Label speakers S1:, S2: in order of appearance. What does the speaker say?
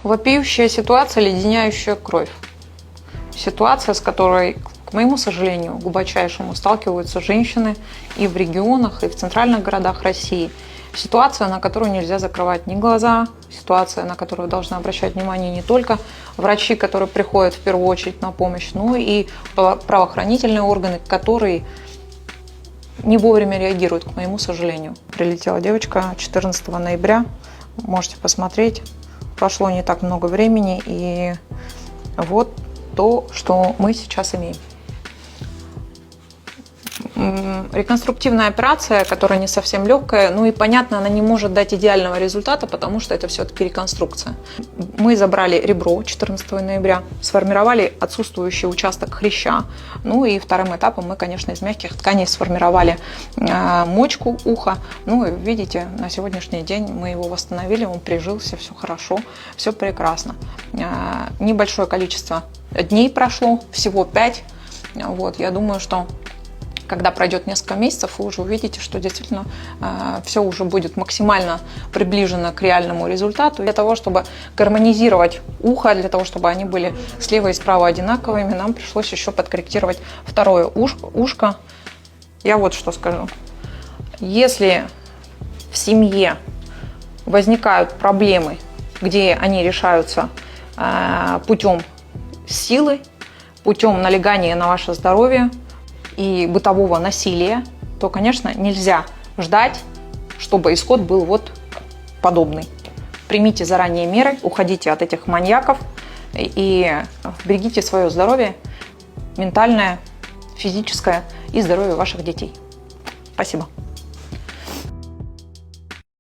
S1: Вопиющая ситуация, леденяющая кровь. Ситуация, с которой, к моему сожалению, глубочайшему сталкиваются женщины и в регионах, и в центральных городах России. Ситуация, на которую нельзя закрывать ни глаза, ситуация, на которую должны обращать внимание не только врачи, которые приходят в первую очередь на помощь, но и правоохранительные органы, которые не вовремя реагируют, к моему сожалению. Прилетела девочка 14 ноября, можете посмотреть. Прошло не так много времени, и вот то, что мы сейчас имеем. Реконструктивная операция, которая не совсем легкая, ну и понятно, она не может дать идеального результата, потому что это все-таки реконструкция. Мы забрали ребро 14 ноября, сформировали отсутствующий участок хряща, ну и вторым этапом мы, конечно, из мягких тканей сформировали мочку уха. Ну и видите, на сегодняшний день мы его восстановили, он прижился, все хорошо, все прекрасно. Небольшое количество дней прошло, всего 5. Вот, я думаю, что когда пройдет несколько месяцев, вы уже увидите, что действительно все уже будет максимально приближено к реальному результату. Для того, чтобы гармонизировать ухо, для того, чтобы они были слева и справа одинаковыми, нам пришлось еще подкорректировать второе ушко. Я вот что скажу. Если в семье возникают проблемы, где они решаются путем силы, путем налегания на ваше здоровье и бытового насилия, то, конечно, нельзя ждать, чтобы исход был вот подобный. Примите заранее меры, уходите от этих маньяков и берегите свое здоровье, ментальное, физическое и здоровье ваших детей. Спасибо.